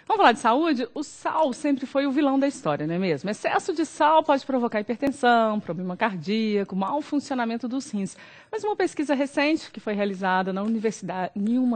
Vamos falar de saúde? O sal sempre foi o vilão da história, não é mesmo? Excesso de sal pode provocar hipertensão, problema cardíaco, mau funcionamento dos rins. Mas uma pesquisa recente, que foi realizada em uma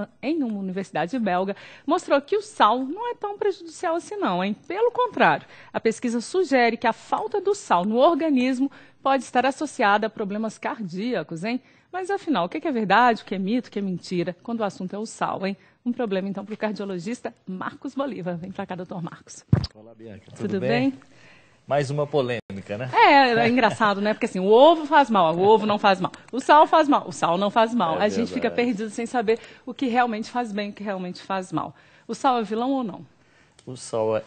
universidade belga, mostrou que o sal não é tão prejudicial assim não, hein? Pelo contrário, a pesquisa sugere que a falta do sal no organismo pode estar associada a problemas cardíacos, hein? Mas afinal, o que é verdade, o que é mito, o que é mentira, quando o assunto é o sal, hein? Um problema, então, para o cardiologista Marcos Bolívar. Vem para cá, doutor Marcos. Olá, Bianca. Tudo bem? Mais uma polêmica, né? É engraçado, né? Porque assim, o ovo faz mal, o ovo não faz mal. O sal faz mal, o sal não faz mal. A gente fica perdido sem saber o que realmente faz bem e o que realmente faz mal. O sal é vilão ou não? O sal,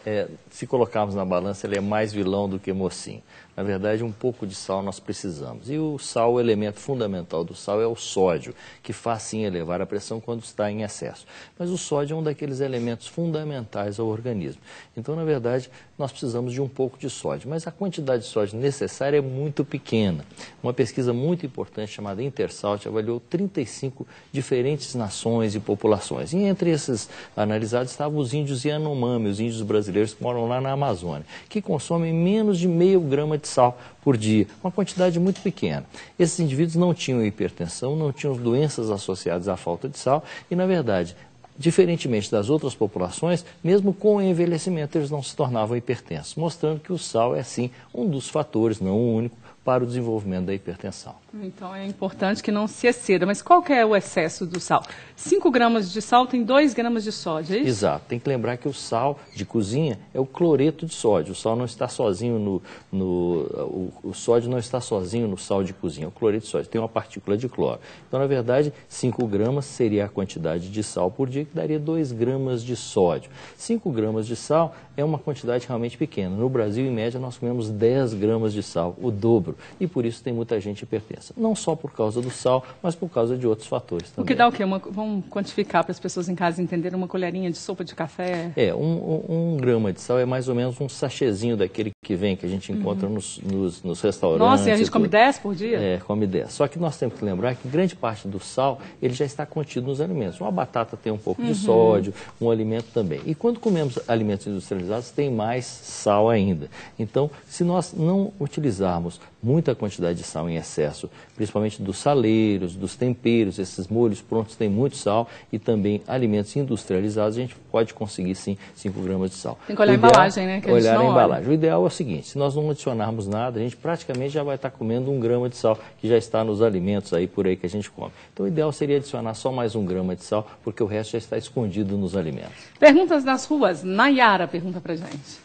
se colocarmos na balança, ele é mais vilão do que mocinho. Na verdade, um pouco de sal nós precisamos. E o sal, o elemento fundamental do sal é o sódio, que faz sim elevar a pressão quando está em excesso. Mas o sódio é um daqueles elementos fundamentais ao organismo. Então, na verdade, nós precisamos de um pouco de sódio. Mas a quantidade de sódio necessária é muito pequena. Uma pesquisa muito importante chamada Intersalt avaliou 35 diferentes nações e populações. E entre esses analisados estavam os índios Yanomami, os índios brasileiros que moram lá na Amazônia, que consomem menos de meio grama de sal por dia, uma quantidade muito pequena. Esses indivíduos não tinham hipertensão, não tinham doenças associadas à falta de sal e, na verdade, diferentemente das outras populações, mesmo com o envelhecimento, eles não se tornavam hipertensos, mostrando que o sal é, sim, um dos fatores, não o único, para o desenvolvimento da hipertensão. Então é importante que não se exceda. Mas qual que é o excesso do sal? 5 gramas de sal tem 2 gramas de sódio, é isso? Exato. Tem que lembrar que o sal de cozinha é o cloreto de sódio. O sal não está sozinho o sódio não está sozinho no sal de cozinha. O cloreto de sódio tem uma partícula de cloro. Então, na verdade, 5 gramas seria a quantidade de sal por dia, que daria 2 gramas de sódio. 5 gramas de sal é uma quantidade realmente pequena. No Brasil, em média, nós comemos 10 gramas de sal, o dobro. E por isso tem muita gente hipertensa. Não só por causa do sal, mas por causa de outros fatores também. O que dá o quê? Vamos quantificar para as pessoas em casa entenderem, uma colherinha de sopa de café? Um grama de sal é mais ou menos um sachêzinho daquele que vem, que a gente encontra nos restaurantes. Nossa, e a gente come 10 por dia? Come 10. Só que nós temos que lembrar que grande parte do sal, ele já está contido nos alimentos. Uma batata tem um pouco de sódio, um alimento também. E quando comemos alimentos industrializados, tem mais sal ainda. Então, se nós não utilizarmos muita quantidade de sal em excesso, principalmente dos saleiros, dos temperos, esses molhos prontos têm muito sal e também alimentos industrializados, a gente pode conseguir sim 5 gramas de sal. Tem que olhar a embalagem, né? Que a gente não olha. Embalagem. O ideal é o seguinte, se nós não adicionarmos nada, a gente praticamente já vai estar comendo 1 grama de sal, que já está nos alimentos aí por aí que a gente come. Então o ideal seria adicionar só mais 1 grama de sal, porque o resto já está escondido nos alimentos. Perguntas das ruas. Nayara pergunta pra gente.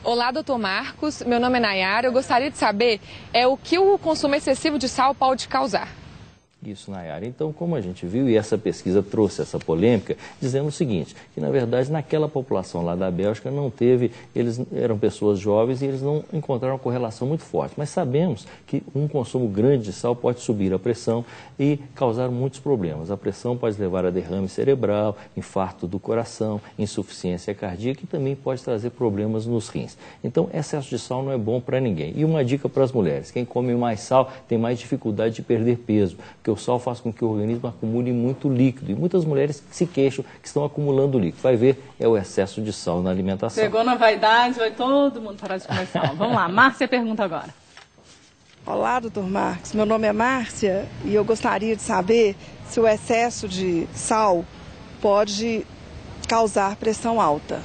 Olá, doutor Marcos. Meu nome é Nayara. Eu gostaria de saber o que o consumo excessivo de sal pode causar. Isso, Nayara. Então, como a gente viu, e essa pesquisa trouxe essa polêmica, dizendo o seguinte, que na verdade naquela população lá da Bélgica não teve, eles eram pessoas jovens e eles não encontraram uma correlação muito forte. Mas sabemos que um consumo grande de sal pode subir a pressão e causar muitos problemas. A pressão pode levar a derrame cerebral, infarto do coração, insuficiência cardíaca e também pode trazer problemas nos rins. Então, excesso de sal não é bom para ninguém. E uma dica para as mulheres, quem come mais sal tem mais dificuldade de perder peso, porque o sal faz com que o organismo acumule muito líquido. E muitas mulheres se queixam que estão acumulando líquido. Vai ver, é o excesso de sal na alimentação. Pegou na vaidade, vai todo mundo parar de comer sal. Vamos lá, Márcia pergunta agora. Olá, doutor Marcos. Meu nome é Márcia e eu gostaria de saber se o excesso de sal pode causar pressão alta.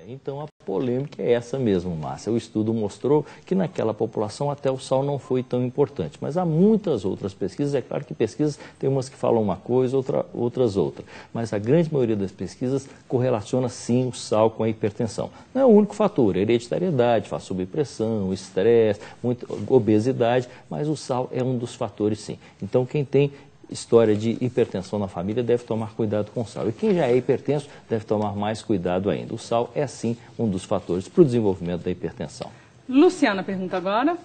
Então a polêmica é essa mesmo, Márcia. O estudo mostrou que naquela população até o sal não foi tão importante. Mas há muitas outras pesquisas, é claro que pesquisas tem umas que falam uma coisa, outras outra. Mas a grande maioria das pesquisas correlaciona sim o sal com a hipertensão. Não é o único fator, hereditariedade, faz subir pressão, estresse, obesidade, mas o sal é um dos fatores sim. Então quem tem história de hipertensão na família deve tomar cuidado com o sal. E quem já é hipertenso deve tomar mais cuidado ainda. O sal é, sim, um dos fatores para o desenvolvimento da hipertensão. Luciana pergunta agora.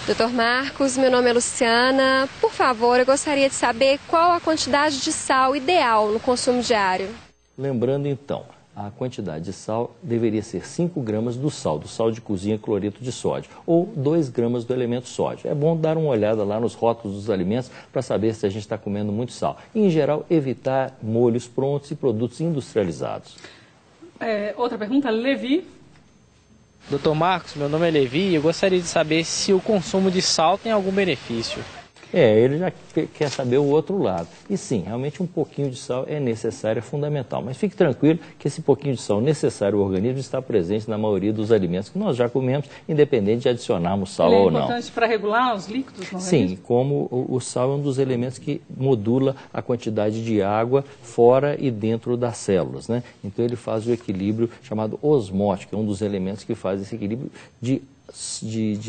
Doutor Marcos, meu nome é Luciana. Por favor, eu gostaria de saber qual a quantidade de sal ideal no consumo diário. Lembrando, então, a quantidade de sal deveria ser 5 gramas do sal de cozinha, cloreto de sódio, ou 2 gramas do elemento sódio. É bom dar uma olhada lá nos rótulos dos alimentos para saber se a gente está comendo muito sal. E, em geral, evitar molhos prontos e produtos industrializados. Outra pergunta, Levi. Doutor Marcos, meu nome é Levi e eu gostaria de saber se o consumo de sal tem algum benefício. Ele já quer saber o outro lado. E sim, realmente um pouquinho de sal é necessário, é fundamental. Mas fique tranquilo que esse pouquinho de sal necessário ao organismo está presente na maioria dos alimentos que nós já comemos, independente de adicionarmos sal ou não. É importante para regular os líquidos no organismo? Sim, como o sal é um dos elementos que modula a quantidade de água fora e dentro das células, né? Então ele faz o equilíbrio chamado osmótico, é um dos elementos que faz esse equilíbrio de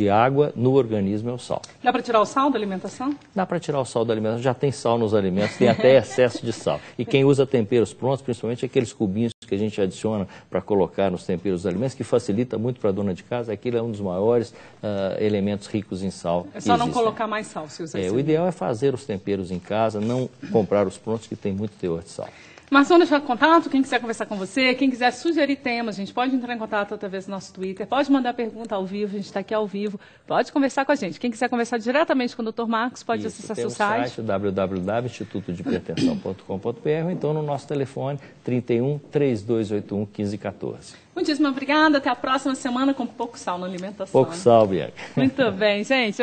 água no organismo, é o sal. Dá para tirar o sal da alimentação? Dá para tirar o sal da alimentação, já tem sal nos alimentos, tem até excesso de sal. E quem usa temperos prontos, principalmente aqueles cubinhos que a gente adiciona para colocar nos temperos dos alimentos, que facilita muito para a dona de casa, aquilo é um dos maiores elementos ricos em sal. É só não colocar mais sal, se usar o ideal é fazer os temperos em casa, não comprar os prontos que tem muito teor de sal. Marcos, deixar contato, quem quiser conversar com você, quem quiser sugerir temas, a gente pode entrar em contato através do nosso Twitter, pode mandar pergunta ao vivo, a gente está aqui ao vivo, pode conversar com a gente. Quem quiser conversar diretamente com o Dr. Marcos, pode acessar seu site. www.institutodehipertensão.com.br ou então no nosso telefone 31 3281 1514. Muitíssimo obrigada, até a próxima semana com pouco sal na alimentação. Pouco sal, Bianca. Muito bem, gente.